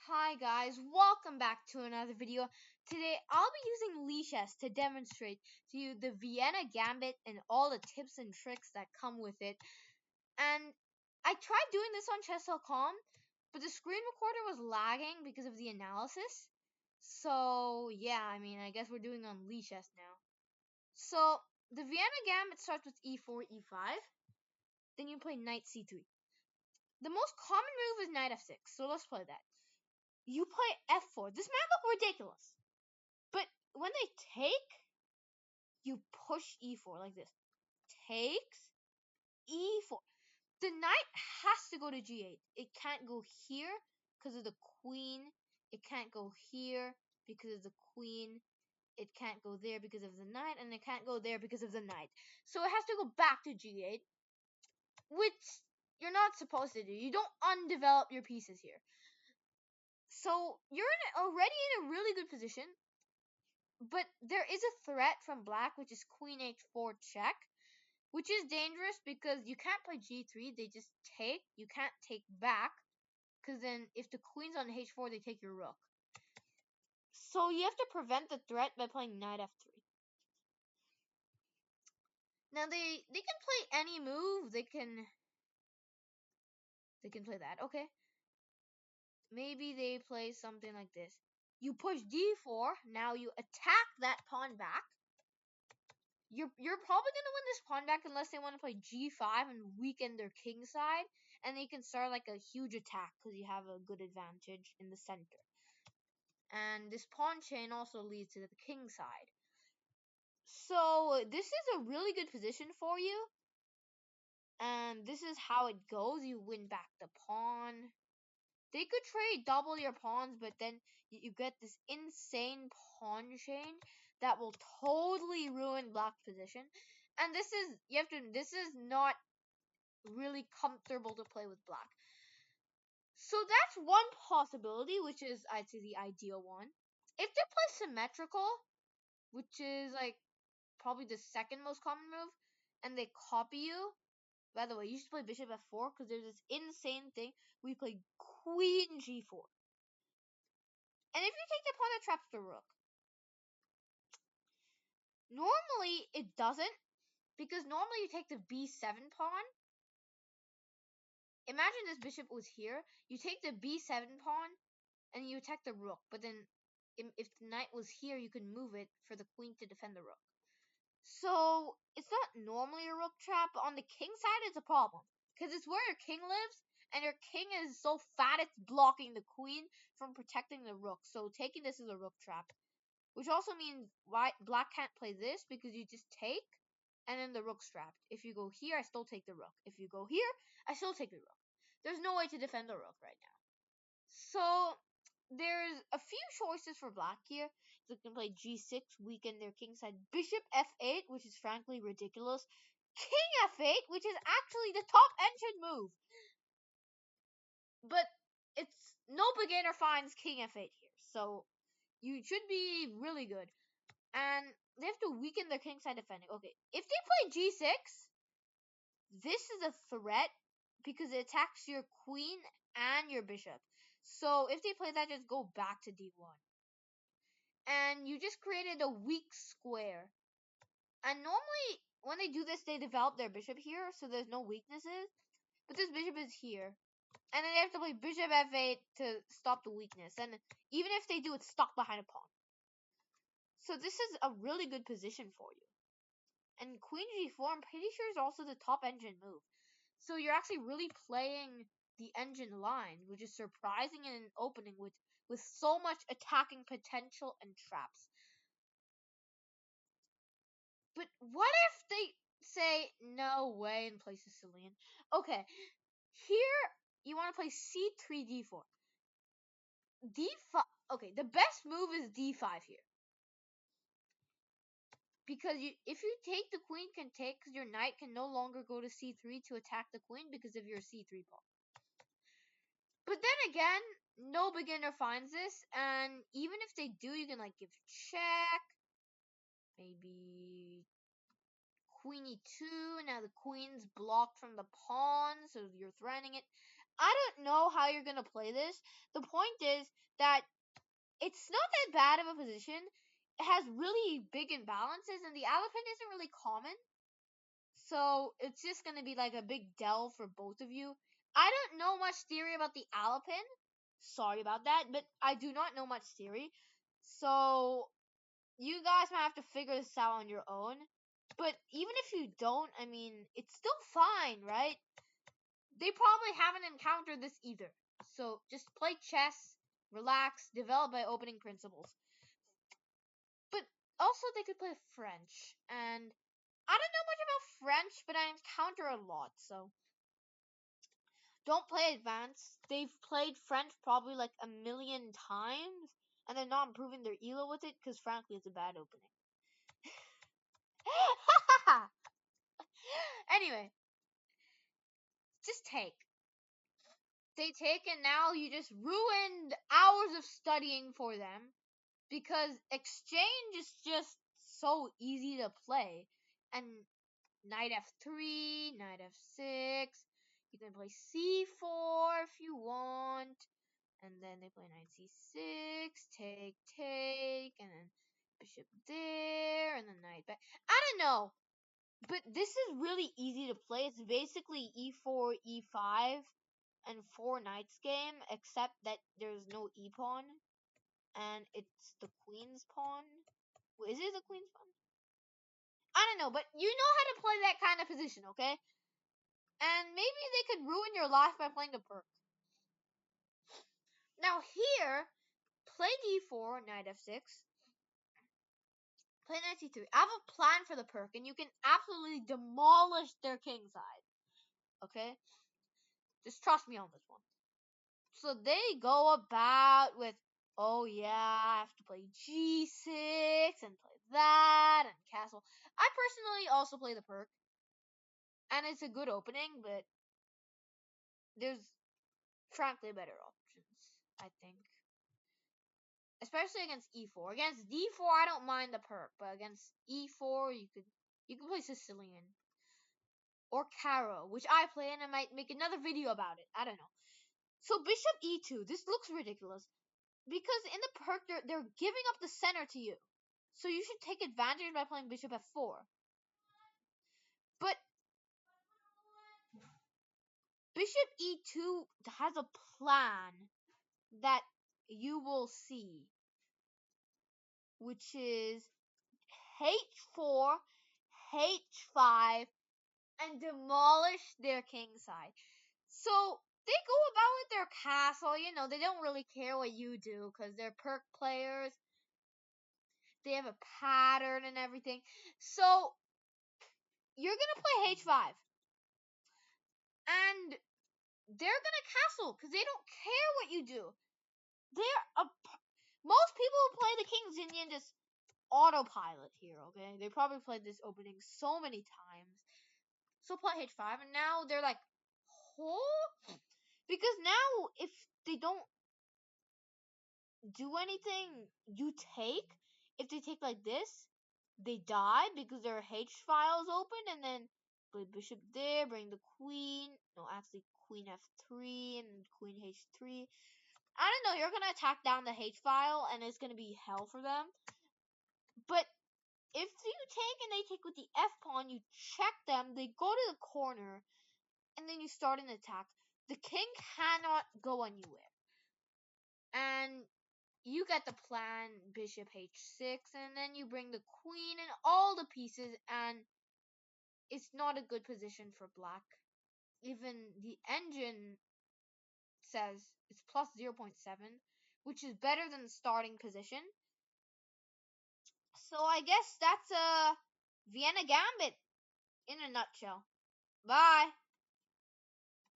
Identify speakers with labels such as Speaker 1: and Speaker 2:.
Speaker 1: Hi guys, welcome back to another video. Today I'll be using leashes to demonstrate to you the Vienna gambit and all the tips and tricks that come with it. And I tried doing this on chess.com, but the screen recorder was lagging because of the analysis. So yeah, I guess we're doing it on leashes now. So the Vienna gambit starts with e4, e5. Then you play knight c3. The most common move is knight f6, so let's play that. You play f4. This might look ridiculous, but when they take, you push e4 like this. Takes e4. The knight has to go to g8. It can't go here because of the queen. It can't go here because of the queen. It can't go there because of the knight, and it can't go there because of the knight. So it has to go back to g8, which you're not supposed to do. You don't undevelop your pieces here. So you're already in a really good position. But there is a threat from black, which is queen h4 check, which is dangerous because you can't play g3. They just take. You can't take back because then if the queen's on h4, they take your rook. So you have to prevent the threat by playing knight f3. Now they can play any move. They can play that. Okay. Maybe they play something like this. You push d4. Now you attack that pawn back. You're probably gonna win this pawn back unless they want to play g5 and weaken their king side, and they can start like a huge attack because you have a good advantage in the center. And this pawn chain also leads to the king side. So this is a really good position for you, and this is how it goes. You win back the pawn. They could trade double your pawns, but then you get this insane pawn chain that will totally ruin black's position. And this is not really comfortable to play with black. So that's one possibility, which is I'd say the ideal one. If they play symmetrical, which is like probably the second most common move, and they copy you. By the way, you should play bishop f4 because there's this insane thing. We play queen g4. And if you take the pawn, it traps the rook. Normally, it doesn't, because normally you take the b7 pawn. Imagine this bishop was here. You take the b7 pawn, and you attack the rook. But then, if the knight was here, you can move it for the queen to defend the rook. So, it's not normally a rook trap, but on the king side, it's a problem. Because it's where your king lives, and your king is so fat it's blocking the queen from protecting the rook. So, taking this is a rook trap. Which also means black can't play this because you just take, and then the rook's trapped. If you go here, I still take the rook. If you go here, I still take the rook. There's no way to defend the rook right now. So there's a few choices for black here. So you can play g6, weaken their king side. Bishop f8, which is frankly ridiculous. King f8, which is actually the top engine move. But it's no beginner finds king f8 here. So you should be really good. And they have to weaken their king side defending. Okay, if they play g6, this is a threat because it attacks your queen and your bishop. So if they play that, just go back to d1. And you just created a weak square. And normally, when they do this, they develop their bishop here, so there's no weaknesses. But this bishop is here. And then they have to play bishop f8 to stop the weakness. And even if they do, it's stuck behind a pawn. So this is a really good position for you. And queen g4, I'm pretty sure, is also the top engine move. So you're actually really playing the engine line, which is surprising in an opening with so much attacking potential and traps. But what if they say no way and play Sicilian? Okay, here you want to play c3, d4. d5. Okay, the best move is d5 here. Because if you take, the queen can take, because your knight can no longer go to c3 to attack the queen because of your c3 pawn. But then again, no beginner finds this, and even if they do, you can like give check, maybe queen e2. Now the queen's blocked from the pawn, so you're threatening it. I don't know how you're gonna play this. The point is that it's not that bad of a position. It has really big imbalances, and the elephant isn't really common. So it's just gonna be like a big dell for both of you. I don't know much theory about the elephant. Sorry about that, but I do not know much theory. So you guys might have to figure this out on your own. But even if you don't, I mean, it's still fine, right? They probably haven't encountered this either. So just play chess, relax, develop by opening principles. But also they could play French, and I don't know much about French, but I encounter a lot, so don't play advanced. They've played French probably like a million times, and they're not improving their ELO with it because frankly it's a bad opening. Anyway, just take. They take, and now you just ruined hours of studying for them because exchange is just so easy to play. And knight f3, knight f6. You can play c4 if you want. And then they play knight c6, take, and then bishop there, and then knight back. I don't know. But this is really easy to play. It's basically e4, e5, and 4 knights game, except that there's no e pawn, and it's the queen's pawn. Wait, is it the queen's pawn? I don't know, but you know how to play that kind of position, okay? And maybe they could ruin your life by playing the perk. Now here, play d4, knight f6. Play knight c3. I have a plan for the perk, and you can absolutely demolish their king side. Okay? Just trust me on this one. So they go about with, oh yeah, I have to play g6 and play that and castle. I personally also play the perk, and it's a good opening, but there's frankly better options, I think. Especially against e4. Against d4, I don't mind the perk, but against e4, you can play Sicilian or Caro, which I play, and I might make another video about it. I don't know. So bishop e2. This looks ridiculous because in the perk they're giving up the center to you, so you should take advantage by playing bishop f4. But bishop e2 has a plan that you will see, which is h4, h5, and demolish their king side. So they go about with their castle, they don't really care what you do because they're perk players. They have a pattern and everything. So you're gonna play h5. And they're gonna castle because they don't care what you do. Most people who play the King's Indian just autopilot here, okay? They probably played this opening so many times. So play h5, and now they're like, oh? Because now, if they don't do anything, you take. If they take like this, they die because their h file is open, and then play bishop there, bring the queen. No, actually, queen f3 and queen h3. I don't know, you're gonna attack down the h file, and it's gonna be hell for them. But if you take and they take with the f pawn, you check them, they go to the corner, and then you start an attack. The king cannot go anywhere. And you get the plan, bishop h6, and then you bring the queen and all the pieces, and it's not a good position for black. Even the engine says it's plus 0.7, which is better than the starting position. So I guess that's a Vienna Gambit in a nutshell. Bye.